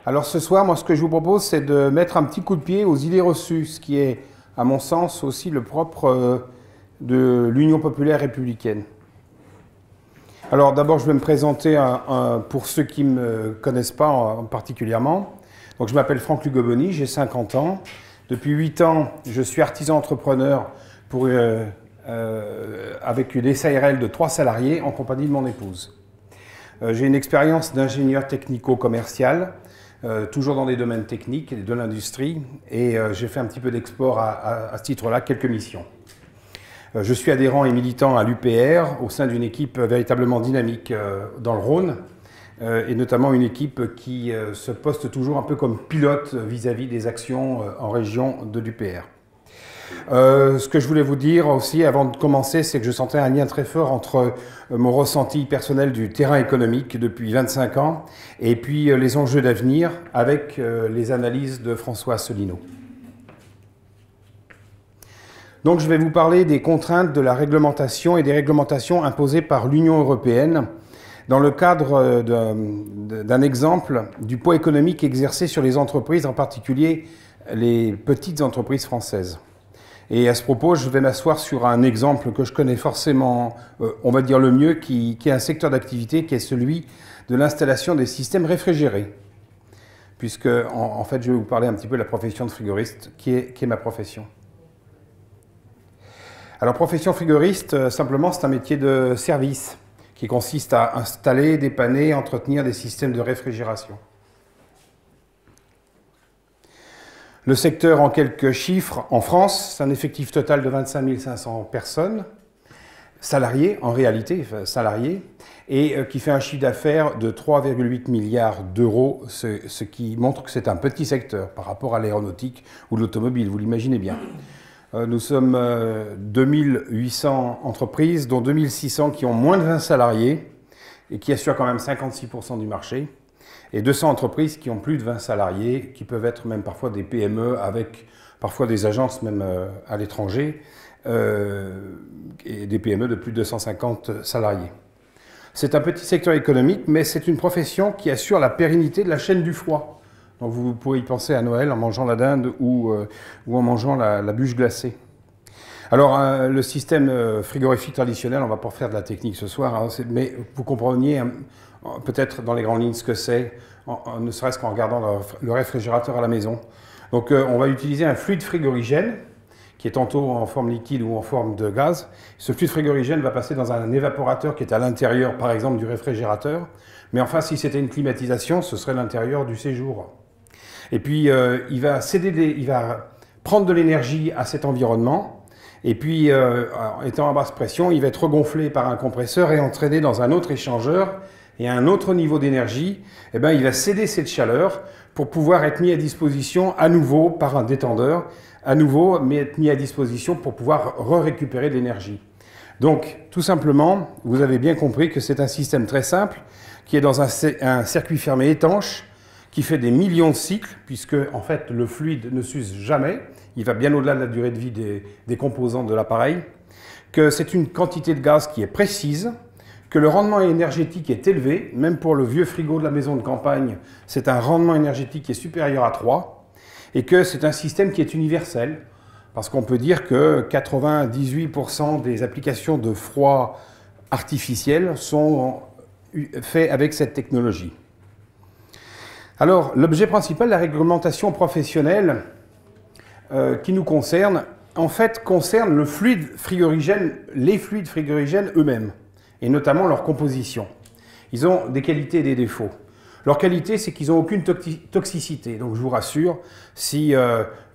Alors ce soir, moi ce que je vous propose, c'est de mettre un petit coup de pied aux idées reçues, ce qui est, à mon sens, aussi le propre de l'Union populaire républicaine. Alors d'abord, je vais me présenter pour ceux qui ne me connaissent pas particulièrement. Donc je m'appelle Franck Lugoboni, j'ai 50 ans. Depuis 8 ans, je suis artisan entrepreneur avec une SARL de 3 salariés en compagnie de mon épouse. J'ai une expérience d'ingénieur technico-commercial, toujours dans des domaines techniques et de l'industrie, et j'ai fait un petit peu d'export à ce titre-là, quelques missions. Je suis adhérent et militant à l'UPR au sein d'une équipe véritablement dynamique dans le Rhône, et notamment une équipe qui se poste toujours un peu comme pilote vis-à-vis des actions en région de l'UPR. Ce que je voulais vous dire aussi avant de commencer, c'est que je sentais un lien très fort entre mon ressenti personnel du terrain économique depuis 25 ans et puis les enjeux d'avenir avec les analyses de François Asselineau. Donc je vais vous parler des contraintes de la réglementation et des réglementations imposées par l'Union européenne dans le cadre d'un exemple du poids économique exercé sur les entreprises, en particulier les petites entreprises françaises. Et à ce propos, je vais m'asseoir sur un exemple que je connais forcément, on va dire le mieux, qui est un secteur d'activité qui est celui de l'installation des systèmes réfrigérés. Puisque, en fait, je vais vous parler un petit peu de la profession de frigoriste, qui est ma profession. Alors, profession frigoriste, simplement, c'est un métier de service qui consiste à installer, dépanner, entretenir des systèmes de réfrigération. Le secteur, en quelques chiffres, en France, c'est un effectif total de 25 500 personnes, salariés, en réalité, salariés, et qui fait un chiffre d'affaires de 3,8 milliards d'euros, ce qui montre que c'est un petit secteur par rapport à l'aéronautique ou l'automobile, vous l'imaginez bien. Nous sommes 2800 entreprises, dont 2600 qui ont moins de 20 salariés et qui assurent quand même 56% du marché, et 200 entreprises qui ont plus de 20 salariés, qui peuvent être même parfois des PME avec parfois des agences même à l'étranger, et des PME de plus de 250 salariés. C'est un petit secteur économique, mais c'est une profession qui assure la pérennité de la chaîne du froid. Donc vous pourrez y penser à Noël en mangeant la dinde ou en mangeant la bûche glacée. Alors le système frigorifique traditionnel, on ne va pas faire de la technique ce soir, hein, mais vous compreniez peut-être dans les grandes lignes ce que c'est, ne serait-ce qu'en regardant le réfrigérateur à la maison. Donc on va utiliser un fluide frigorigène qui est tantôt en forme liquide ou en forme de gaz. Ce fluide frigorigène va passer dans un évaporateur qui est à l'intérieur, par exemple, du réfrigérateur. Mais enfin, si c'était une climatisation, ce serait l'intérieur du séjour. Et puis, il va prendre de l'énergie à cet environnement. Et puis, étant à basse pression, il va être regonflé par un compresseur et entraîné dans un autre échangeur. Et à un autre niveau d'énergie, eh ben, il va céder cette chaleur pour pouvoir être mis à disposition à nouveau par un détendeur, à nouveau être mis à disposition pour pouvoir récupérer de l'énergie. Donc, tout simplement, vous avez bien compris que c'est un système très simple qui est dans un circuit fermé étanche, qui fait des millions de cycles, puisque en fait le fluide ne s'use jamais, il va bien au-delà de la durée de vie des composants de l'appareil, que c'est une quantité de gaz qui est précise, que le rendement énergétique est élevé, même pour le vieux frigo de la maison de campagne, c'est un rendement énergétique qui est supérieur à 3, et que c'est un système qui est universel, parce qu'on peut dire que 98% des applications de froid artificiel sont faites avec cette technologie. Alors, l'objet principal de la réglementation professionnelle qui nous concerne, en fait, concerne le fluide frigorigène, les fluides frigorigènes eux-mêmes, et notamment leur composition. Ils ont des qualités et des défauts. Leur qualité, c'est qu'ils n'ont aucune toxicité. Donc, je vous rassure, si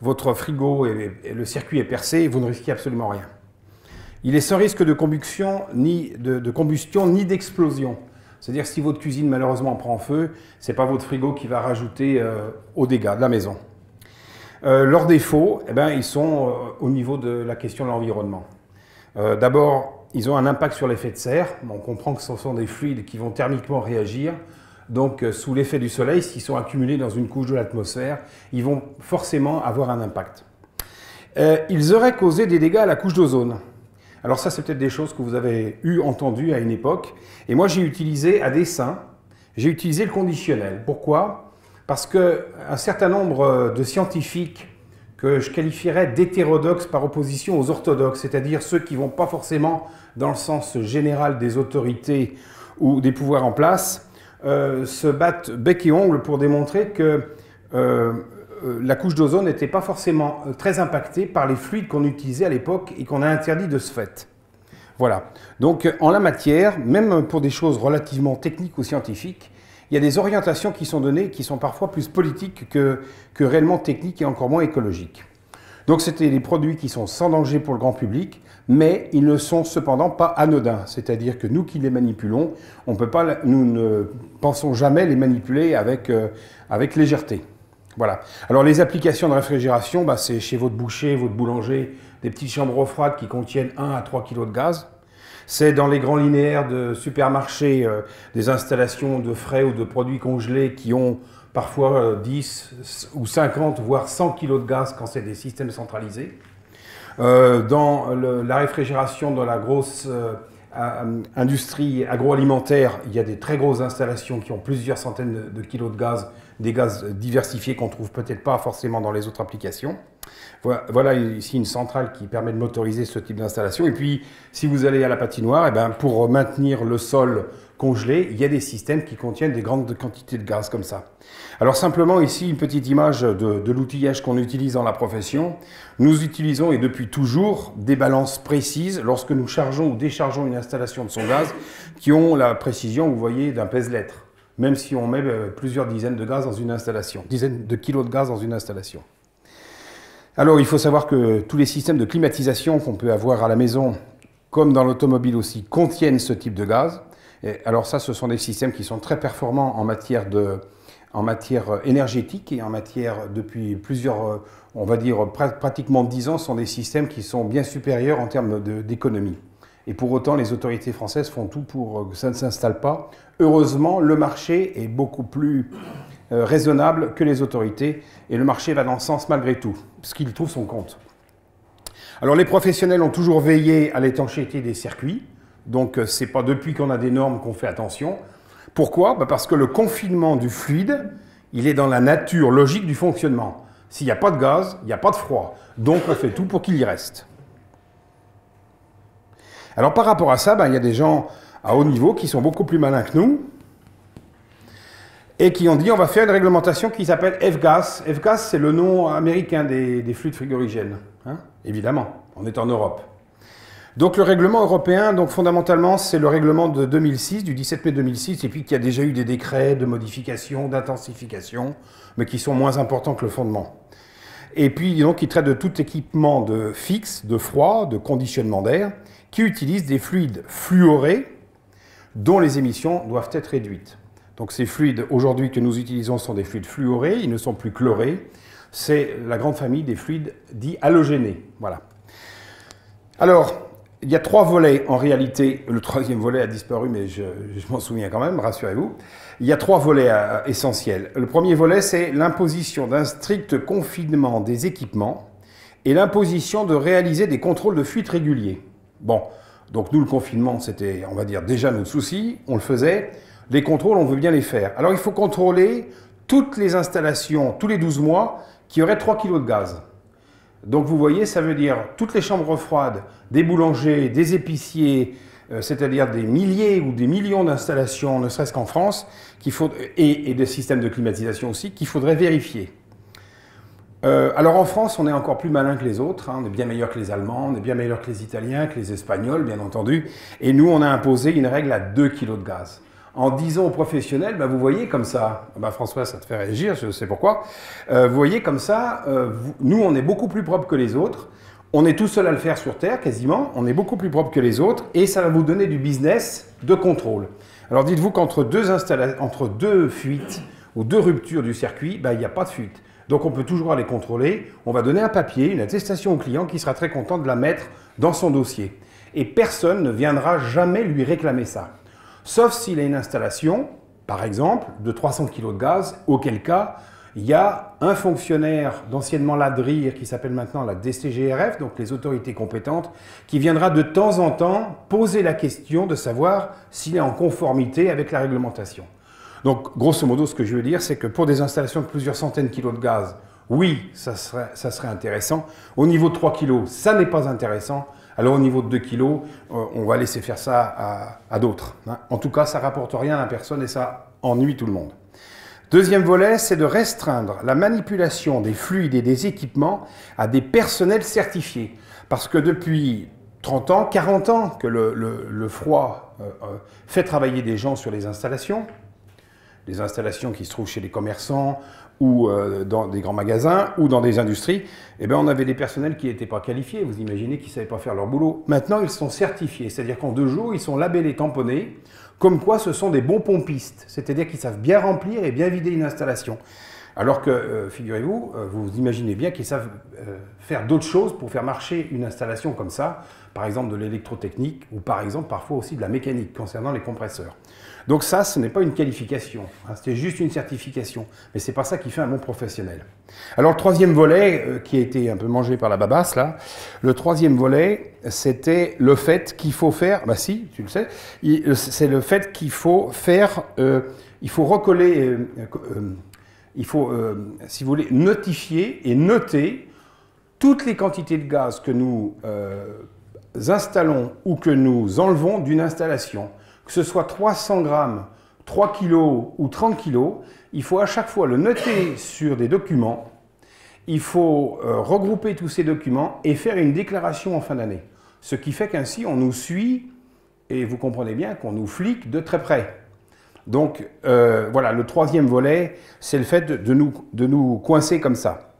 votre frigo et le circuit est percé, vous ne risquez absolument rien. Il est sans risque de combustion, ni d'explosion. C'est-à-dire si votre cuisine malheureusement prend feu, ce n'est pas votre frigo qui va rajouter aux dégâts de la maison. Leurs défauts, eh ben, ils sont au niveau de la question de l'environnement. D'abord, ils ont un impact sur l'effet de serre. On comprend que ce sont des fluides qui vont thermiquement réagir. Donc, sous l'effet du soleil, s'ils sont accumulés dans une couche de l'atmosphère, ils vont forcément avoir un impact. Ils auraient causé des dégâts à la couche d'ozone. Alors ça, c'est peut-être des choses que vous avez entendues à une époque. Et moi, j'ai utilisé à dessein, j'ai utilisé le conditionnel. Pourquoi ? parce qu'un certain nombre de scientifiques que je qualifierais d'hétérodoxes par opposition aux orthodoxes, c'est-à-dire ceux qui ne vont pas forcément dans le sens général des autorités ou des pouvoirs en place, se battent bec et ongle pour démontrer que la couche d'ozone n'était pas forcément très impactée par les fluides qu'on utilisait à l'époque et qu'on a interdit de ce fait. Voilà. Donc en la matière, même pour des choses relativement techniques ou scientifiques, il y a des orientations qui sont données qui sont parfois plus politiques que réellement techniques et encore moins écologiques. Donc c'était des produits qui sont sans danger pour le grand public, mais ils ne sont cependant pas anodins. C'est-à-dire que nous qui les manipulons, nous ne pensons jamais les manipuler avec légèreté. Voilà. Alors les applications de réfrigération, c'est chez votre boucher, votre boulanger, des petites chambres froides qui contiennent 1 à 3 kg de gaz. C'est dans les grands linéaires de supermarchés, des installations de frais ou de produits congelés qui ont parfois 10 ou 50, voire 100 kg de gaz quand c'est des systèmes centralisés. Dans la réfrigération, dans la grosse industrie agroalimentaire, il y a des très grosses installations qui ont plusieurs centaines de kilos de gaz, des gaz diversifiés qu'on ne trouve peut-être pas forcément dans les autres applications. Voilà ici une centrale qui permet de motoriser ce type d'installation. Et puis, si vous allez à la patinoire, pour maintenir le sol congelé, il y a des systèmes qui contiennent des grandes quantités de gaz comme ça. Alors simplement ici, une petite image de l'outillage qu'on utilise dans la profession. Nous utilisons, et depuis toujours, des balances précises lorsque nous chargeons ou déchargeons une installation de son gaz qui ont la précision, vous voyez, d'un pèse-lettre. Même si on met plusieurs dizaines de gaz dans une installation, dizaines de kilos de gaz dans une installation. Alors il faut savoir que tous les systèmes de climatisation qu'on peut avoir à la maison, comme dans l'automobile aussi, contiennent ce type de gaz. Et alors ça, ce sont des systèmes qui sont très performants en matière énergétique et en matière, depuis plusieurs, on va dire pratiquement 10 ans, sont des systèmes qui sont bien supérieurs en termes d'économie. Et pour autant, les autorités françaises font tout pour que ça ne s'installe pas. Heureusement, le marché est beaucoup plus raisonnable que les autorités et le marché va dans ce sens malgré tout, parce qu'il trouve son compte. Alors les professionnels ont toujours veillé à l'étanchéité des circuits, donc ce n'est pas depuis qu'on a des normes qu'on fait attention. Pourquoi? Parce que le confinement du fluide, il est dans la nature logique du fonctionnement. S'il n'y a pas de gaz, il n'y a pas de froid, donc on fait tout pour qu'il y reste. Alors par rapport à ça, il y a des gens à haut niveau qui sont beaucoup plus malins que nous et qui ont dit on va faire une réglementation qui s'appelle F-gas. F-gas, c'est le nom américain des fluides frigorigènes, hein, évidemment, on est en Europe. Donc le règlement européen, donc fondamentalement, c'est le règlement de 2006, du 17 mai 2006, et puis qu'il y a déjà eu des décrets de modification, d'intensification, mais qui sont moins importants que le fondement. Et puis donc il traite de tout équipement de fixe, de froid, de conditionnement d'air, qui utilise des fluides fluorés dont les émissions doivent être réduites. Donc ces fluides aujourd'hui que nous utilisons sont des fluides fluorés, ils ne sont plus chlorés. C'est la grande famille des fluides dits halogénés. Voilà. Alors, il y a 3 volets en réalité. Le 3e volet a disparu, mais je m'en souviens quand même, rassurez-vous. Il y a 3 volets essentiels. Le premier volet, c'est l'imposition d'un strict confinement des équipements et l'imposition de réaliser des contrôles de fuite réguliers. Bon, donc nous, le confinement, c'était, on va dire, déjà notre souci, on le faisait. Les contrôles, on veut bien les faire. Alors, il faut contrôler toutes les installations, tous les 12 mois, qui auraient 3 kg de gaz. Donc, vous voyez, ça veut dire toutes les chambres froides, des boulangers, des épiciers, c'est-à-dire des milliers ou des millions d'installations, ne serait-ce qu'en France, et des systèmes de climatisation aussi, qu'il faudrait vérifier. Alors en France, on est encore plus malin que les autres, hein. On est bien meilleur que les Allemands, on est bien meilleur que les Italiens, que les Espagnols, bien entendu. Et nous, on a imposé une règle à 2 kg de gaz. En disant aux professionnels, vous voyez comme ça, François, ça te fait réagir, je sais pourquoi, vous voyez comme ça, nous, on est beaucoup plus propre que les autres, on est tout seul à le faire sur Terre, quasiment, on est beaucoup plus propre que les autres, et ça va vous donner du business de contrôle. Alors dites-vous qu'entre deux fuites ou 2 ruptures du circuit, il n'y a pas de fuite. Donc on peut toujours aller contrôler, on va donner un papier, une attestation au client qui sera très content de la mettre dans son dossier. Et personne ne viendra jamais lui réclamer ça. Sauf s'il a une installation, par exemple, de 300 kg de gaz, auquel cas, il y a un fonctionnaire d'anciennement l'ADRIR qui s'appelle maintenant la DCGRF, donc les autorités compétentes, qui viendra de temps en temps poser la question de savoir s'il est en conformité avec la réglementation. Donc, grosso modo, ce que je veux dire, c'est que pour des installations de plusieurs centaines de kilos de gaz, oui, ça serait intéressant. Au niveau de 3 kilos, ça n'est pas intéressant. Alors au niveau de 2 kilos, on va laisser faire ça à d'autres. Hein. En tout cas, ça ne rapporte rien à la personne et ça ennuie tout le monde. Deuxième volet, c'est de restreindre la manipulation des fluides et des équipements à des personnels certifiés. Parce que depuis 30 ans, 40 ans que le froid fait travailler des gens sur les installations qui se trouvent chez les commerçants ou dans des grands magasins ou dans des industries, eh bien, on avait des personnels qui n'étaient pas qualifiés. Vous imaginez qu'ils ne savaient pas faire leur boulot. Maintenant, ils sont certifiés, c'est-à-dire qu'en 2 jours, ils sont labellés, tamponnés, comme quoi ce sont des bons pompistes, c'est-à-dire qu'ils savent bien remplir et bien vider une installation. Alors que, figurez-vous, vous imaginez bien qu'ils savent faire d'autres choses pour faire marcher une installation comme ça, par exemple de l'électrotechnique ou par exemple parfois aussi de la mécanique concernant les compresseurs. Donc ça, ce n'est pas une qualification, hein, c'est juste une certification, mais ce n'est pas ça qui fait un bon professionnel. Alors le troisième volet, qui a été un peu mangé par la babasse là, le troisième volet, c'était le fait qu'il faut faire, bah si, tu le sais, c'est le fait qu'il faut faire, il faut recoller, il faut, si vous voulez, notifier et noter toutes les quantités de gaz que nous installons ou que nous enlevons d'une installation. Que ce soit 300 grammes, 3 kilos ou 30 kilos, il faut à chaque fois le noter sur des documents. Il faut regrouper tous ces documents et faire une déclaration en fin d'année. Ce qui fait qu'ainsi on nous suit et vous comprenez bien qu'on nous flique de très près. Donc voilà, le troisième volet, c'est le fait de nous coincer comme ça.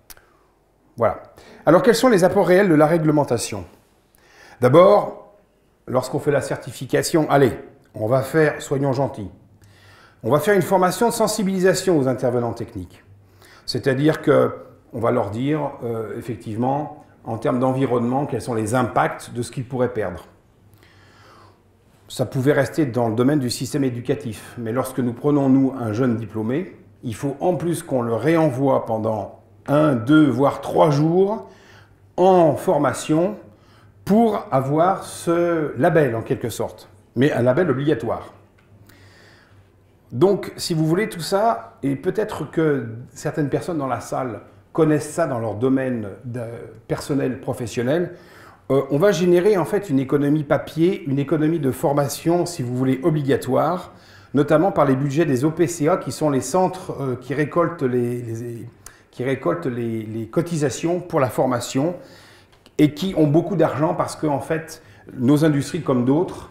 Voilà. Alors quels sont les apports réels de la réglementation? D'abord, lorsqu'on fait la certification, allez, on va faire, soyons gentils, on va faire une formation de sensibilisation aux intervenants techniques. C'est-à-dire qu'on va leur dire, effectivement, en termes d'environnement, quels sont les impacts de ce qu'ils pourraient perdre. Ça pouvait rester dans le domaine du système éducatif, mais lorsque nous prenons, nous, un jeune diplômé, il faut en plus qu'on le réenvoie pendant 1, 2, voire 3 jours en formation pour avoir ce label, en quelque sorte. Mais un label obligatoire. Donc, si vous voulez, tout ça, et peut-être que certaines personnes dans la salle connaissent ça dans leur domaine personnel, professionnel, on va générer en fait une économie papier, une économie de formation, si vous voulez, obligatoire, notamment par les budgets des OPCA, qui sont les centres qui récoltent les cotisations pour la formation et qui ont beaucoup d'argent parce que, en fait, nos industries comme d'autres,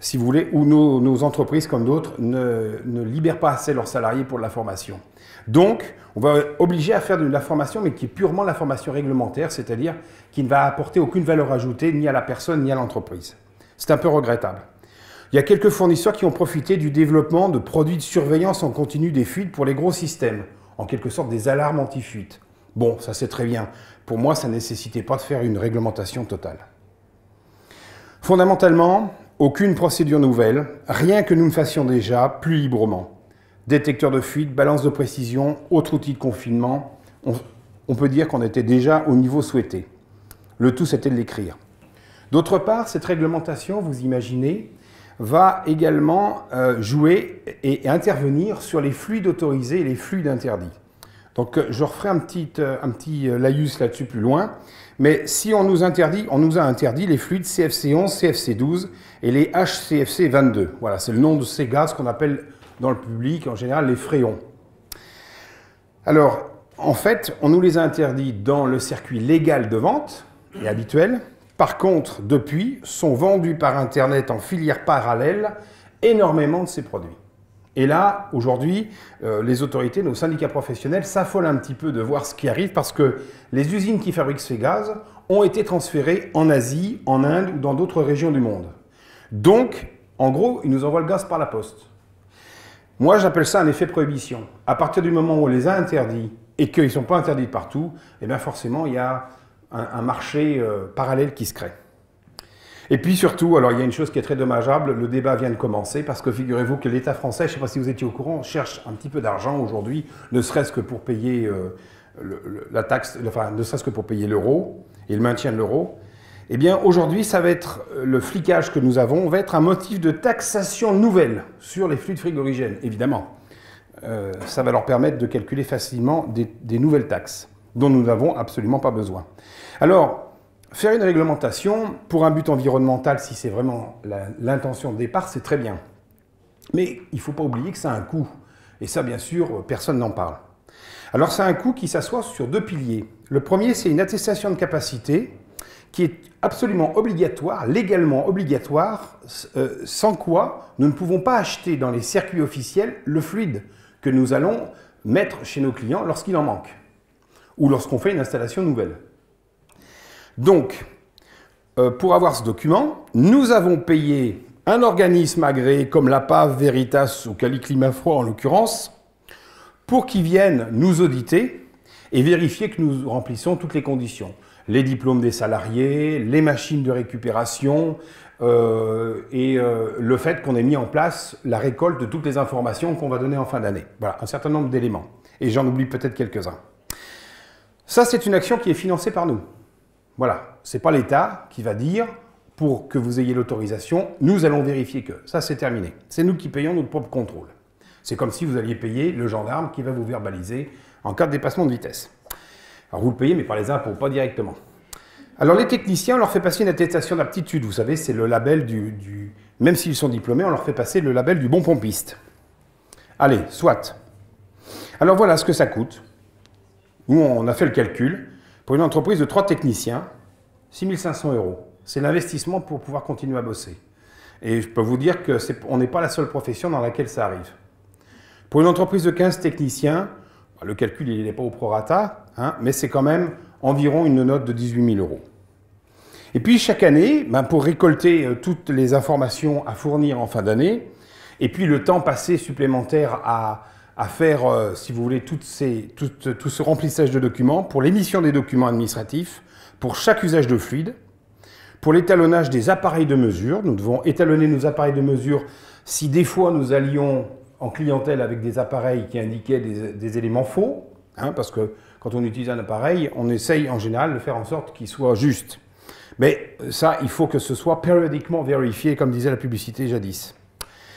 si vous voulez, ou nos entreprises comme d'autres ne libèrent pas assez leurs salariés pour de la formation. Donc, on va obliger à faire de la formation, mais qui est purement la formation réglementaire, c'est-à-dire qui ne va apporter aucune valeur ajoutée ni à la personne ni à l'entreprise. C'est un peu regrettable. Il y a quelques fournisseurs qui ont profité du développement de produits de surveillance en continu des fuites pour les gros systèmes, en quelque sorte des alarmes anti-fuite. Bon, ça c'est très bien. Pour moi, ça ne nécessitait pas de faire une réglementation totale. Fondamentalement, aucune procédure nouvelle, rien que nous ne fassions déjà plus librement. Détecteur de fuite, balance de précision, autre outil de confinement, on peut dire qu'on était déjà au niveau souhaité. Le tout, c'était de l'écrire. D'autre part, cette réglementation, vous imaginez, va également jouer et intervenir sur les fluides autorisés et les fluides interdits. Donc je referai un petit laïus là-dessus plus loin, mais si on nous a interdit les fluides CFC11, CFC12 et les HCFC22. Voilà, c'est le nom de ces gaz qu'on appelle dans le public en général les fréons. Alors, en fait, on nous les a interdits dans le circuit légal de vente et habituel. Par contre, depuis, sont vendus par Internet en filière parallèle énormément de ces produits. Et là, aujourd'hui, les autorités, nos syndicats professionnels s'affolent un petit peu de voir ce qui arrive parce que les usines qui fabriquent ces gaz ont été transférées en Asie, en Inde ou dans d'autres régions du monde. Donc, en gros, ils nous envoient le gaz par la poste. Moi, j'appelle ça un effet prohibition. À partir du moment où on les a interdits et qu'ils ne sont pas interdits partout, eh bien forcément, il y a un marché parallèle qui se crée. Et puis surtout, alors il y a une chose qui est très dommageable, le débat vient de commencer parce que figurez-vous que l'État français, je ne sais pas si vous étiez au courant, cherche un petit peu d'argent aujourd'hui, ne serait-ce que pour payer la taxe, enfin ne serait-ce que pour payer l'euro et le maintien de l'euro. Eh bien aujourd'hui, ça va être le flicage que nous avons, va être un motif de taxation nouvelle sur les fluides frigorigènes, évidemment. ça va leur permettre de calculer facilement des nouvelles taxes dont nous n'avons absolument pas besoin. Alors, faire une réglementation pour un but environnemental, si c'est vraiment l'intention de départ, c'est très bien. Mais il ne faut pas oublier que ça a un coût. Et ça, bien sûr, personne n'en parle. Alors, ça a un coût qui s'assoit sur deux piliers. Le premier, c'est une attestation de capacité qui est absolument obligatoire, légalement obligatoire, sans quoi nous ne pouvons pas acheter dans les circuits officiels le fluide que nous allons mettre chez nos clients lorsqu'il en manque, ou lorsqu'on fait une installation nouvelle. Donc, pour avoir ce document, nous avons payé un organisme agréé comme l'APAV, Veritas ou Cali Climat Froid en l'occurrence, pour qu'ils viennent nous auditer et vérifier que nous remplissons toutes les conditions. Les diplômes des salariés, les machines de récupération le fait qu'on ait mis en place la récolte de toutes les informations qu'on va donner en fin d'année. Voilà, un certain nombre d'éléments. Et j'en oublie peut-être quelques-uns. Ça, c'est une action qui est financée par nous. Voilà, ce n'est pas l'État qui va dire, pour que vous ayez l'autorisation, nous allons vérifier que. Ça, c'est terminé. C'est nous qui payons notre propre contrôle. C'est comme si vous alliez payer le gendarme qui va vous verbaliser en cas de dépassement de vitesse. Alors vous le payez, mais par les impôts, pas directement. Alors les techniciens, on leur fait passer une attestation d'aptitude. Vous savez, c'est le label même s'ils sont diplômés, on leur fait passer le label du bon pompiste. Allez, soit. Alors voilà ce que ça coûte. Nous, on a fait le calcul. Pour une entreprise de 3 techniciens, 6 500 €. C'est l'investissement pour pouvoir continuer à bosser. Et je peux vous dire qu'on n'est pas la seule profession dans laquelle ça arrive. Pour une entreprise de 15 techniciens, le calcul il n'est pas au prorata, hein, mais c'est quand même environ une note de 18 000 €. Et puis chaque année, pour récolter toutes les informations à fournir en fin d'année, et puis le temps passé supplémentaire à faire, si vous voulez, tout ce remplissage de documents, pour l'émission des documents administratifs, pour chaque usage de fluide, pour l'étalonnage des appareils de mesure. Nous devons étalonner nos appareils de mesure si des fois nous allions en clientèle avec des appareils qui indiquaient des éléments faux, hein, parce que quand on utilise un appareil, on essaye en général de faire en sorte qu'il soit juste. Mais ça, il faut que ce soit périodiquement vérifié, comme disait la publicité jadis.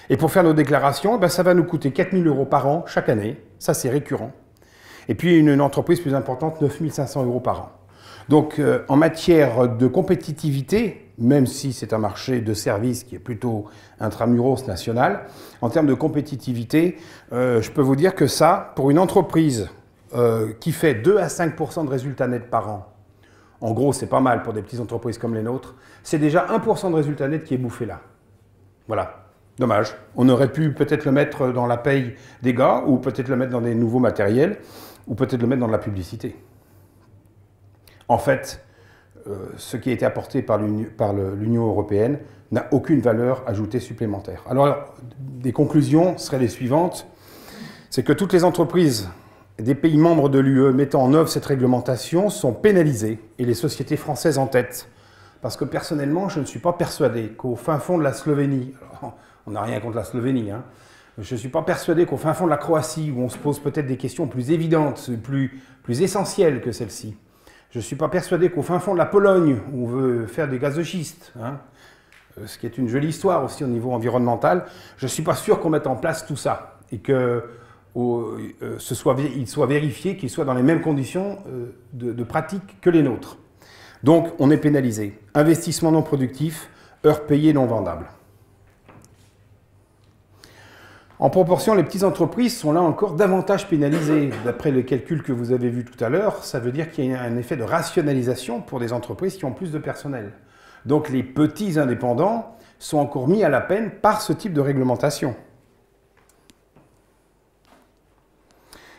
Et pour faire nos déclarations, ça va nous coûter 4 000 € par an chaque année, ça c'est récurrent. Et puis une entreprise plus importante, 9 500 € par an. Donc en matière de compétitivité, même si c'est un marché de services qui est plutôt intramuros national, en termes de compétitivité, je peux vous dire que ça, pour une entreprise qui fait 2 à 5 % de résultats nets par an, en gros c'est pas mal pour des petites entreprises comme les nôtres, c'est déjà 1 % de résultat net qui est bouffé là. Voilà. Dommage. On aurait pu peut-être le mettre dans la paye des gars, ou peut-être le mettre dans des nouveaux matériels, ou peut-être le mettre dans de la publicité. En fait, ce qui a été apporté par l'Union européenne n'a aucune valeur ajoutée supplémentaire. Alors, des conclusions seraient les suivantes. C'est que toutes les entreprises des pays membres de l'UE mettant en œuvre cette réglementation sont pénalisées, et les sociétés françaises en tête. Parce que personnellement, je ne suis pas persuadé qu'au fin fond de la Slovénie, alors, on n'a rien contre la Slovénie, hein, je ne suis pas persuadé qu'au fin fond de la Croatie, où on se pose peut-être des questions plus évidentes, plus essentielles que celles-ci, je ne suis pas persuadé qu'au fin fond de la Pologne, où on veut faire des gaz de schiste, hein, ce qui est une jolie histoire aussi au niveau environnemental, je ne suis pas sûr qu'on mette en place tout ça, et que il soit vérifié qu'il soit dans les mêmes conditions de pratique que les nôtres. Donc, on est pénalisé. Investissement non productif, heures payées non vendables. En proportion, les petites entreprises sont là encore davantage pénalisées. D'après le calcul que vous avez vu tout à l'heure, ça veut dire qu'il y a un effet de rationalisation pour des entreprises qui ont plus de personnel. Donc, les petits indépendants sont encore mis à la peine par ce type de réglementation.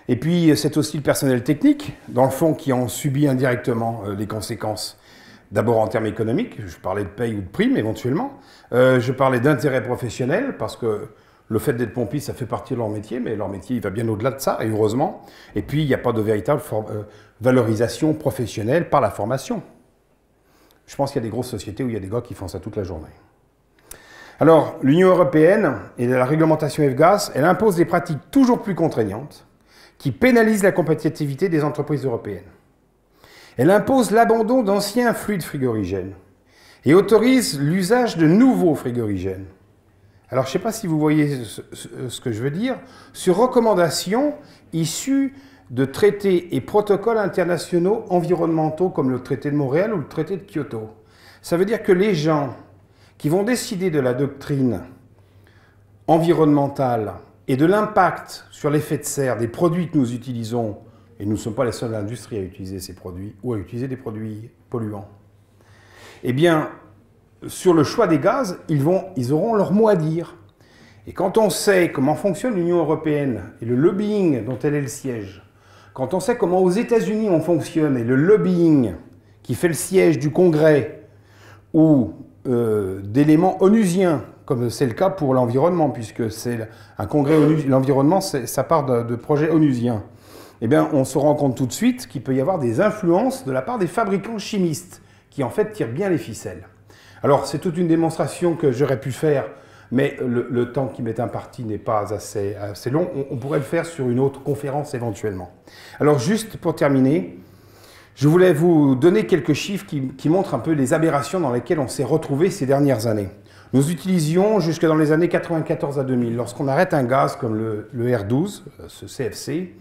Et puis, c'est aussi le personnel technique, dans le fond, qui en subit indirectement les conséquences. D'abord en termes économiques, je parlais de paye ou de prime éventuellement. Je parlais d'intérêt professionnel, parce que le fait d'être pompiste, ça fait partie de leur métier, mais leur métier il va bien au-delà de ça, et heureusement. Et puis, il n'y a pas de véritable valorisation professionnelle par la formation. Je pense qu'il y a des grosses sociétés où il y a des gars qui font ça toute la journée. Alors, l'Union européenne et la réglementation F-Gas, elle impose des pratiques toujours plus contraignantes, qui pénalise la compétitivité des entreprises européennes. Elle impose l'abandon d'anciens fluides frigorigènes et autorise l'usage de nouveaux frigorigènes. Alors, je ne sais pas si vous voyez ce que je veux dire. Sur recommandation issue de traités et protocoles internationaux environnementaux comme le traité de Montréal ou le traité de Kyoto. Ça veut dire que les gens qui vont décider de la doctrine environnementale et de l'impact sur l'effet de serre des produits que nous utilisons, et nous ne sommes pas les seules industries à utiliser ces produits ou à utiliser des produits polluants, eh bien, sur le choix des gaz, ils auront leur mot à dire. Et quand on sait comment fonctionne l'Union européenne et le lobbying dont elle est le siège, quand on sait comment aux États-Unis on fonctionne et le lobbying qui fait le siège du Congrès ou d'éléments onusiens, comme c'est le cas pour l'environnement, puisque c'est un congrès onusien, l'environnement, ça part de projets onusiens, eh bien, on se rend compte tout de suite qu'il peut y avoir des influences de la part des fabricants chimistes, qui en fait tirent bien les ficelles. Alors, c'est toute une démonstration que j'aurais pu faire, mais le temps qui m'est imparti n'est pas assez long. On pourrait le faire sur une autre conférence éventuellement. Alors, juste pour terminer, je voulais vous donner quelques chiffres qui montrent un peu les aberrations dans lesquelles on s'est retrouvé ces dernières années. Nous utilisions jusque dans les années 94 à 2000. Lorsqu'on arrête un gaz comme le R12, ce CFC,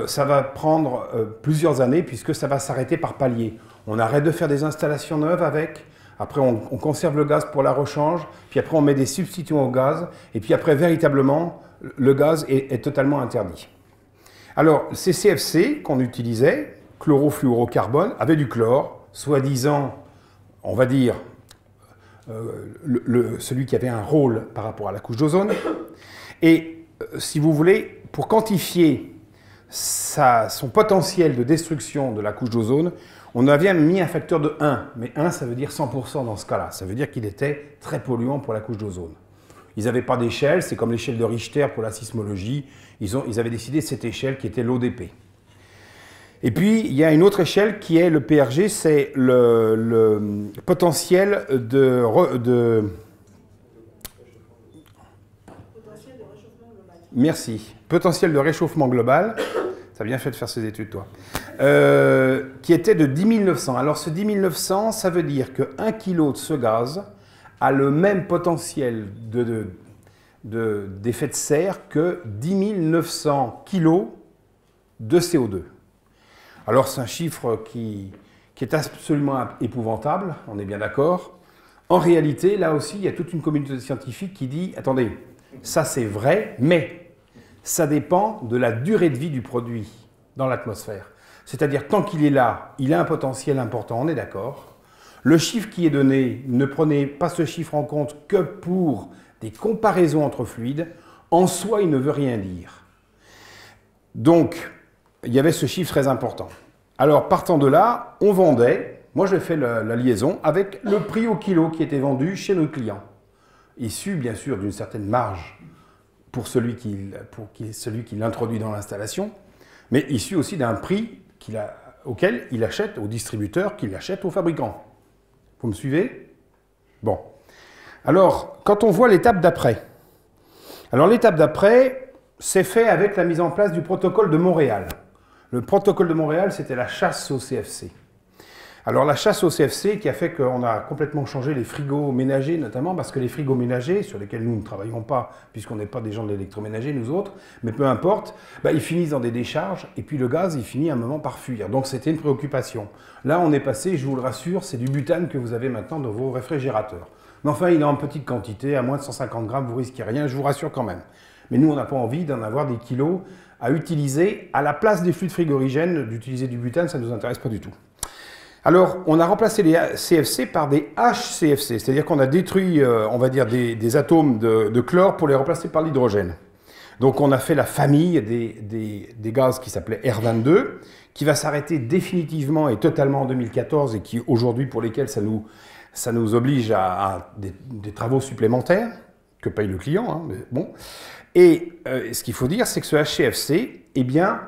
ça va prendre plusieurs années puisque ça va s'arrêter par palier. On arrête de faire des installations neuves avec, après on conserve le gaz pour la rechange, puis après on met des substituants au gaz, et puis après véritablement le gaz est totalement interdit. Alors ces CFC qu'on utilisait, chlorofluorocarbone, avaient du chlore, soi-disant, on va dire, celui qui avait un rôle par rapport à la couche d'ozone. Et si vous voulez, pour quantifier son potentiel de destruction de la couche d'ozone, on avait mis un facteur de 1. Mais 1, ça veut dire 100% dans ce cas-là. Ça veut dire qu'il était très polluant pour la couche d'ozone. Ils n'avaient pas d'échelle, c'est comme l'échelle de Richter pour la sismologie. Ils avaient décidé de cette échelle qui était l'ODP. Et puis, il y a une autre échelle qui est le PRG, c'est le potentiel de Merci. Potentiel de réchauffement global. Ça a bien fait de faire ces études, toi. Qui était de 10 900. Alors, ce 10 900, ça veut dire que 1 kg de ce gaz a le même potentiel d'effet de serre que 10 900 kg de CO2. Alors, c'est un chiffre qui est absolument épouvantable, on est bien d'accord. En réalité, là aussi, il y a toute une communauté scientifique qui dit « Attendez, ça c'est vrai, mais ça dépend de la durée de vie du produit dans l'atmosphère. » C'est-à-dire, tant qu'il est là, il a un potentiel important, on est d'accord. Le chiffre qui est donné, ne prenez pas ce chiffre en compte que pour des comparaisons entre fluides. En soi, il ne veut rien dire. Donc, il y avait ce chiffre très important. Alors, partant de là, on vendait, moi j'ai fait la liaison, avec le prix au kilo qui était vendu chez nos clients. Issu, bien sûr, d'une certaine marge pour celui qui l'introduit dans l'installation, mais issu aussi d'un prix auquel il achète au distributeur, qu'il achète au fabricant. Vous me suivez? Bon. Alors, quand on voit l'étape d'après, alors l'étape d'après, c'est fait avec la mise en place du protocole de Montréal. Le protocole de Montréal, c'était la chasse au CFC. Alors la chasse au CFC qui a fait qu'on a complètement changé les frigos ménagers, notamment parce que les frigos ménagers, sur lesquels nous ne travaillons pas, puisqu'on n'est pas des gens de l'électroménager, nous autres, mais peu importe, ils finissent dans des décharges, et puis le gaz, il finit à un moment par fuir. Donc c'était une préoccupation. Là, on est passé, je vous le rassure, c'est du butane que vous avez maintenant dans vos réfrigérateurs. Mais enfin, il est en petite quantité, à moins de 150 grammes, vous risquez rien, je vous rassure quand même. Mais nous, on n'a pas envie d'en avoir des kilos à utiliser à la place des fluides frigorigènes, d'utiliser du butane, ça ne nous intéresse pas du tout. Alors, on a remplacé les CFC par des HCFC, c'est-à-dire qu'on a détruit, on va dire, des atomes de chlore pour les remplacer par l'hydrogène. Donc, on a fait la famille des gaz qui s'appelait R22, qui va s'arrêter définitivement et totalement en 2014 et qui, aujourd'hui, pour lesquels ça nous oblige à des travaux supplémentaires que paye le client, hein, mais bon. Et ce qu'il faut dire, c'est que ce HCFC, eh bien,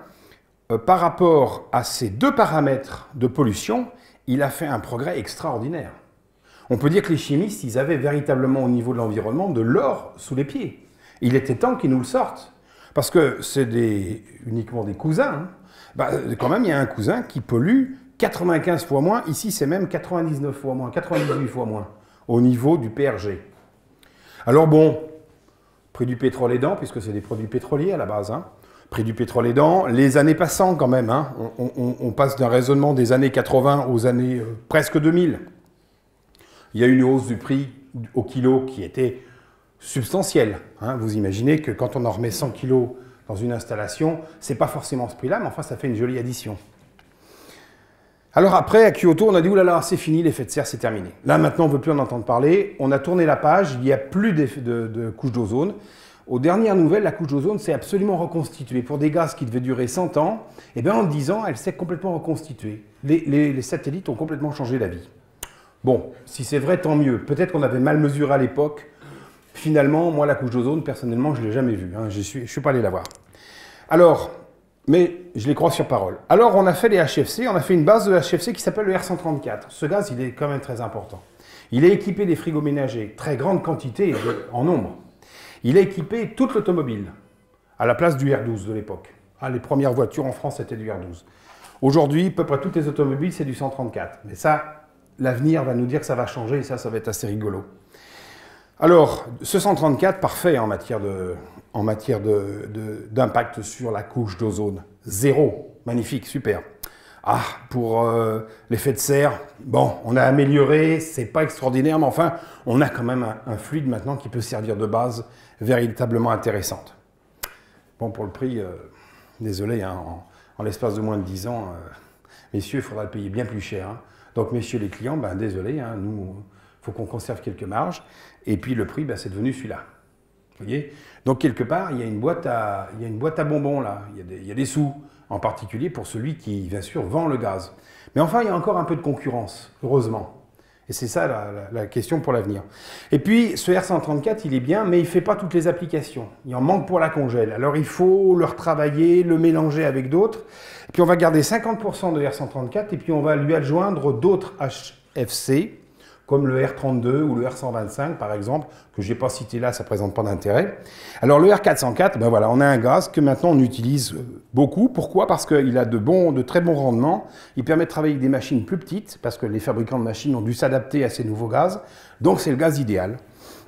par rapport à ces deux paramètres de pollution, il a fait un progrès extraordinaire. On peut dire que les chimistes, ils avaient véritablement au niveau de l'environnement de l'or sous les pieds. Il était temps qu'ils nous le sortent. Parce que c'est uniquement des cousins. Hein. Quand même, il y a un cousin qui pollue 95 fois moins. Ici, c'est même 99 fois moins, 98 fois moins au niveau du PRG. Alors bon, Prix du pétrole aidant, puisque c'est des produits pétroliers à la base. Hein. Prix du pétrole aidant, les années passant quand même. Hein. On passe d'un raisonnement des années 80 aux années presque 2000. Il y a eu une hausse du prix au kilo qui était substantielle. Hein. Vous imaginez que quand on en remet 100 kilos dans une installation, c'est pas forcément ce prix-là, mais enfin ça fait une jolie addition. Alors après, à Kyoto, on a dit, oulala, c'est fini, l'effet de serre, c'est terminé. Là, maintenant, on ne veut plus en entendre parler. On a tourné la page, il n'y a plus de couche d'ozone. Aux dernières nouvelles, la couche d'ozone s'est absolument reconstituée. Pour des gaz qui devaient durer 100 ans, eh bien, en 10 ans, elle s'est complètement reconstituée. Les satellites ont complètement changé la vie. Bon, si c'est vrai, tant mieux. Peut-être qu'on avait mal mesuré à l'époque. Finalement, moi, la couche d'ozone, personnellement, je ne l'ai jamais vue. Hein. Je suis pas allé la voir. Alors, mais je les crois sur parole. Alors, on a fait les HFC, on a fait une base de HFC qui s'appelle le R134. Ce gaz, il est quand même très important. Il est équipé des frigos ménagers, très grande quantité en nombre. Il est équipé toute l'automobile, à la place du R12 de l'époque. Ah, les premières voitures en France, c'était du R12. Aujourd'hui, à peu près toutes les automobiles, c'est du 134. Mais ça, l'avenir va nous dire que ça va changer et ça va être assez rigolo. Alors, ce 134, parfait en matière d'impact sur la couche d'ozone. 0. Magnifique, super. Ah, pour l'effet de serre, bon, on a amélioré, c'est pas extraordinaire, mais enfin, on a quand même un fluide maintenant qui peut servir de base véritablement intéressante. Bon, pour le prix, désolé, hein, en l'espace de moins de 10 ans, messieurs, il faudra le payer bien plus cher. Hein. Donc, messieurs les clients, ben, désolé, hein, nous, il faut qu'on conserve quelques marges. Et puis, le prix, ben, c'est devenu celui-là. Vous voyez? Donc, quelque part, il y a une boîte à bonbons, là. Il y a des sous, en particulier pour celui qui, bien sûr, vend le gaz. Mais enfin, il y a encore un peu de concurrence, heureusement. Et c'est ça la question pour l'avenir. Et puis, ce R134, il est bien, mais il ne fait pas toutes les applications. Il en manque pour la congèle. Alors, il faut le retravailler, le mélanger avec d'autres. Et puis, on va garder 50% de R134 et puis on va lui adjoindre d'autres HFC, comme le R32 ou le R125 par exemple, que je n'ai pas cité là, ça ne présente pas d'intérêt. Alors le R404, ben voilà, on a un gaz que maintenant on utilise beaucoup. Pourquoi? Parce qu'il a de très bons rendements. Il permet de travailler avec des machines plus petites, parce que les fabricants de machines ont dû s'adapter à ces nouveaux gaz. Donc c'est le gaz idéal.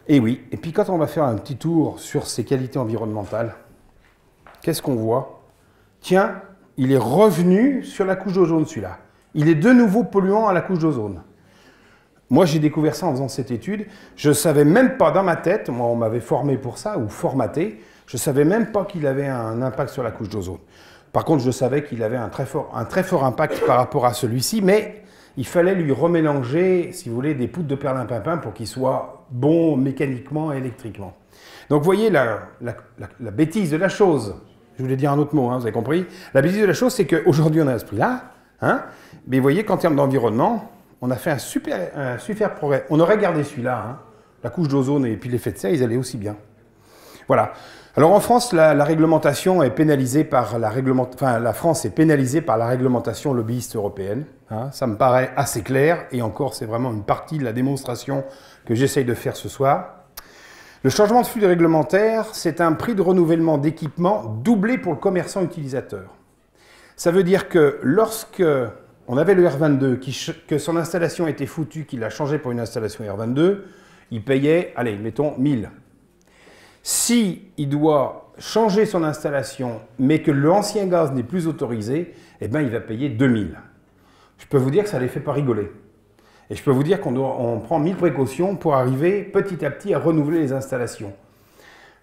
Et oui, et puis quand on va faire un petit tour sur ses qualités environnementales, qu'est-ce qu'on voit? Tiens, il est revenu sur la couche d'ozone celui-là. Il est de nouveau polluant à la couche d'ozone. Moi, j'ai découvert ça en faisant cette étude. Je ne savais même pas dans ma tête, moi on m'avait formé pour ça, ou formaté, je ne savais même pas qu'il avait un impact sur la couche d'ozone. Par contre, je savais qu'il avait un très fort impact par rapport à celui-ci, mais il fallait lui remélanger, si vous voulez, des poudres de perlimpinpin pour qu'il soit bon mécaniquement et électriquement. Donc, vous voyez la bêtise de la chose. Je voulais dire un autre mot, hein, vous avez compris. La bêtise de la chose, c'est qu'aujourd'hui, on a ce prix-là, hein, mais vous voyez qu'en termes d'environnement, on a fait un super progrès. On aurait gardé celui-là, hein. La couche d'ozone et puis l'effet de serre, ils allaient aussi bien. Voilà. Alors en France, la réglementation est pénalisée par la France est pénalisée par la réglementation lobbyiste européenne. Hein. Ça me paraît assez clair. Et encore, c'est vraiment une partie de la démonstration que j'essaye de faire ce soir. Le changement de flux réglementaire, c'est un prix de renouvellement d'équipement doublé pour le commerçant utilisateur. Ça veut dire que lorsque on avait le R22, que son installation était foutue, qu'il a changé pour une installation R22, il payait, allez, mettons 1000. Si il doit changer son installation, mais que l'ancien gaz n'est plus autorisé, eh bien, il va payer 2000. Je peux vous dire que ça ne les fait pas rigoler. Et je peux vous dire qu'on prend 1000 précautions pour arriver petit à petit à renouveler les installations.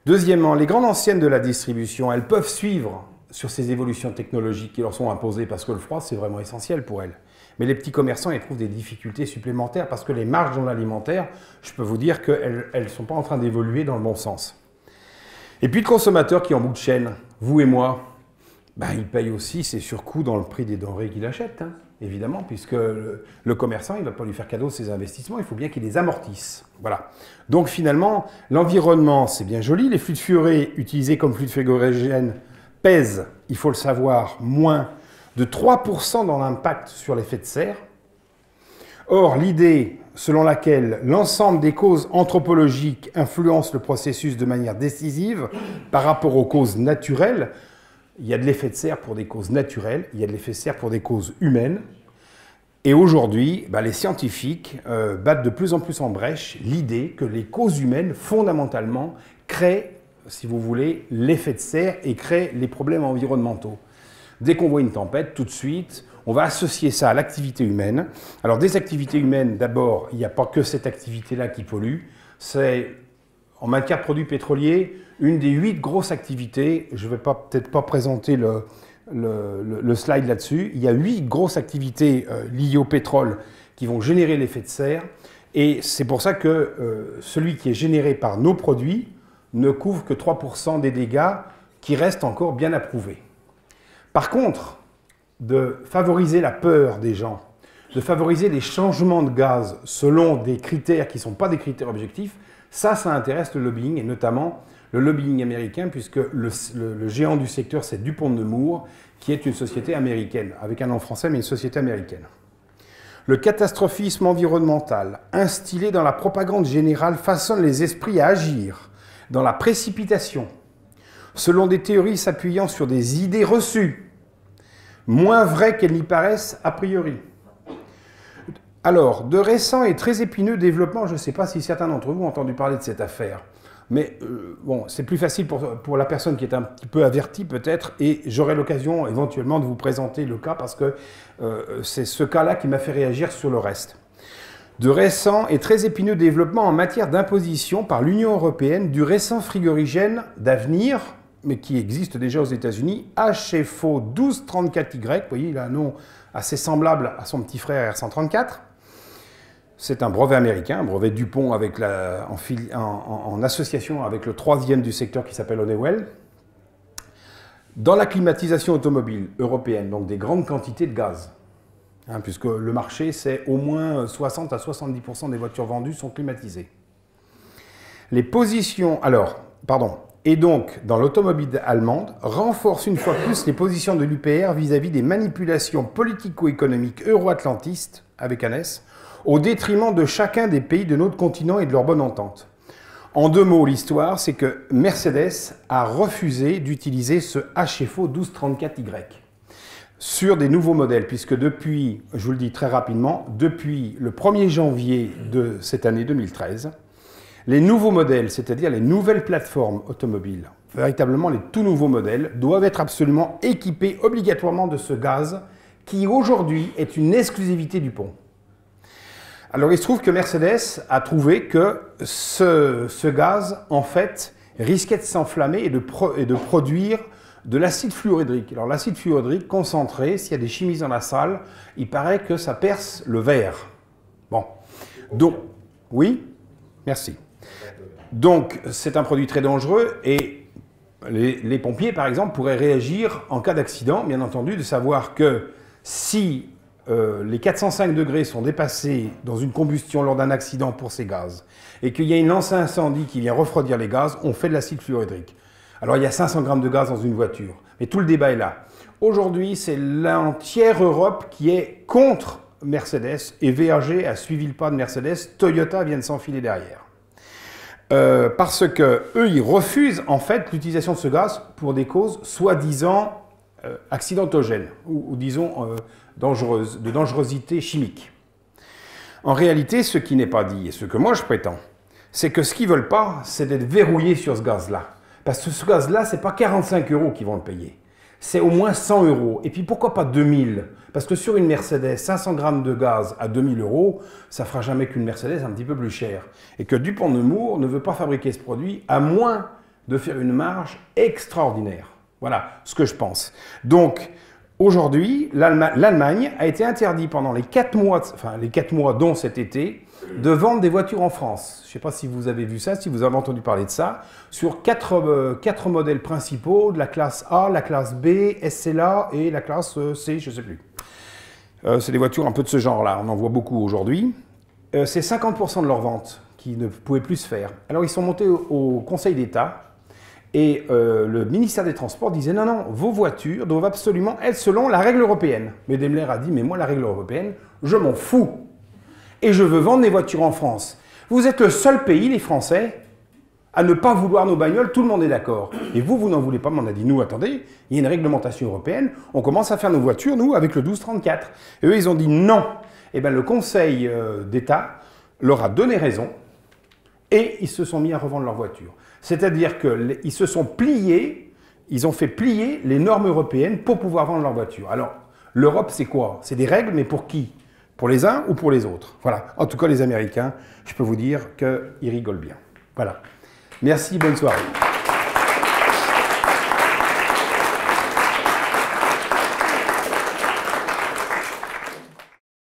Deuxièmement, les grandes anciennes de la distribution, elles peuvent suivre sur ces évolutions technologiques qui leur sont imposées, parce que le froid, c'est vraiment essentiel pour elles. Mais les petits commerçants, ils trouvent des difficultés supplémentaires, parce que les marges dans l'alimentaire, je peux vous dire qu'elles ne sont pas en train d'évoluer dans le bon sens. Et puis le consommateur qui est en bout de chaîne, vous et moi, ben, il paye aussi ses surcoûts dans le prix des denrées qu'il achète, hein, évidemment, puisque le commerçant, il ne va pas lui faire cadeau de ses investissements, il faut bien qu'il les amortisse. Voilà. Donc finalement, l'environnement, c'est bien joli, les flux de furée utilisés comme flux de frigorigène pèse, il faut le savoir, moins de 3% dans l'impact sur l'effet de serre. Or, l'idée selon laquelle l'ensemble des causes anthropologiques influencent le processus de manière décisive par rapport aux causes naturelles, il y a de l'effet de serre pour des causes naturelles, il y a de l'effet de serre pour des causes humaines. Et aujourd'hui, les scientifiques battent de plus en plus en brèche l'idée que les causes humaines, fondamentalement, créent si vous voulez, l'effet de serre et crée les problèmes environnementaux. Dès qu'on voit une tempête, tout de suite, on va associer ça à l'activité humaine. Alors des activités humaines, d'abord, il n'y a pas que cette activité-là qui pollue. C'est, en matière de produits pétroliers, une des 8 grosses activités. Je ne vais peut-être pas présenter le slide là-dessus. Il y a 8 grosses activités liées au pétrole qui vont générer l'effet de serre. Et c'est pour ça que celui qui est généré par nos produits ne couvre que 3% des dégâts qui restent encore bien approuvés. Par contre, de favoriser la peur des gens, de favoriser les changements de gaz selon des critères qui ne sont pas des critères objectifs, ça intéresse le lobbying, et notamment le lobbying américain, puisque le géant du secteur, c'est DuPont de Nemours, qui est une société américaine, avec un nom français, mais une société américaine. Le catastrophisme environnemental, instillé dans la propagande générale, façonne les esprits à agir dans la précipitation, selon des théories s'appuyant sur des idées reçues, moins vraies qu'elles n'y paraissent a priori. Alors, de récents et très épineux développements, je ne sais pas si certains d'entre vous ont entendu parler de cette affaire, mais bon, c'est plus facile pour la personne qui est un petit peu avertie peut-être, et j'aurai l'occasion éventuellement de vous présenter le cas parce que c'est ce cas-là qui m'a fait réagir sur le reste. De récents et très épineux développements en matière d'imposition par l'Union européenne du récent frigorigène d'avenir, mais qui existe déjà aux États-Unis, HFO 1234Y, vous voyez, il a un nom assez semblable à son petit frère R134. C'est un brevet américain, un brevet DuPont avec en association avec le 3e du secteur qui s'appelle Honeywell. Dans la climatisation automobile européenne, donc des grandes quantités de gaz, hein, puisque le marché, c'est au moins 60 à 70% des voitures vendues sont climatisées. Les positions, et donc, dans l'automobile allemande, renforce une fois plus les positions de l'UPR vis-à-vis des manipulations politico-économiques euro-atlantistes, avec un S, au détriment de chacun des pays de notre continent et de leur bonne entente. En 2 mots, l'histoire, c'est que Mercedes a refusé d'utiliser ce HFO 1234Y sur des nouveaux modèles, puisque depuis, je vous le dis très rapidement, depuis le 1er janvier de cette année 2013, les nouveaux modèles, c'est-à-dire les nouvelles plateformes automobiles, véritablement les tout nouveaux modèles, doivent être absolument équipés obligatoirement de ce gaz qui aujourd'hui est une exclusivité DuPont. Alors il se trouve que Mercedes a trouvé que ce gaz, en fait, risquait de s'enflammer et de produire de l'acide fluorhydrique. Alors l'acide fluorhydrique concentré, s'il y a des chimistes dans la salle, il paraît que ça perce le verre. Bon, donc, oui, merci. Donc c'est un produit très dangereux et les pompiers, par exemple, pourraient réagir en cas d'accident, bien entendu, de savoir que si les 405 degrés sont dépassés dans une combustion lors d'un accident pour ces gaz et qu'il y a une lance à incendie qui vient refroidir les gaz, on fait de l'acide fluorhydrique. Alors il y a 500 grammes de gaz dans une voiture, mais tout le débat est là. Aujourd'hui, c'est l'entière Europe qui est contre Mercedes et VAG a suivi le pas de Mercedes, Toyota vient de s'enfiler derrière. Parce que eux, ils refusent en fait l'utilisation de ce gaz pour des causes soi-disant accidentogènes ou disons dangereuses, de dangerosité chimique. En réalité, ce qui n'est pas dit et ce que moi je prétends, c'est que ce qu'ils ne veulent pas, c'est d'être verrouillés sur ce gaz-là. Parce que ce gaz-là, ce n'est pas 45 € qu'ils vont le payer. C'est au moins 100 €. Et puis pourquoi pas 2000 €? Parce que sur une Mercedes, 500 grammes de gaz à 2000 €, ça ne fera jamais qu'une Mercedes un petit peu plus chère. Et que DuPont de Nemours ne veut pas fabriquer ce produit à moins de faire une marge extraordinaire. Voilà ce que je pense. Donc aujourd'hui, l'Allemagne a été interdite pendant les 4 mois, dont cet été, de vendre des voitures en France. Je ne sais pas si vous avez vu ça, si vous avez entendu parler de ça, sur 4 modèles principaux, de la classe A, la classe B, SLA et la classe C, je ne sais plus. C'est des voitures un peu de ce genre-là, on en voit beaucoup aujourd'hui. C'est 50% de leurs ventes qui ne pouvaient plus se faire. Alors ils sont montés au Conseil d'État et le ministère des Transports disait non, non, vos voitures doivent absolument être selon la règle européenne. Mais Daimler a dit, mais moi la règle européenne, je m'en fous. Et je veux vendre mes voitures en France. Vous êtes le seul pays, les Français, à ne pas vouloir nos bagnoles, tout le monde est d'accord. Et vous, vous n'en voulez pas, mais on a dit, nous, attendez, il y a une réglementation européenne, on commence à faire nos voitures, nous, avec le 1234. Et eux, ils ont dit non. Et bien, le Conseil d'État leur a donné raison, et ils se sont mis à revendre leurs voitures. C'est-à-dire qu'ils se sont pliés, ils ont fait plier les normes européennes pour pouvoir vendre leur voiture. Alors, l'Europe, c'est quoi? C'est des règles, mais pour qui? Pour les uns ou pour les autres? Voilà. En tout cas, les Américains, je peux vous dire qu'ils rigolent bien. Voilà. Merci, bonne soirée.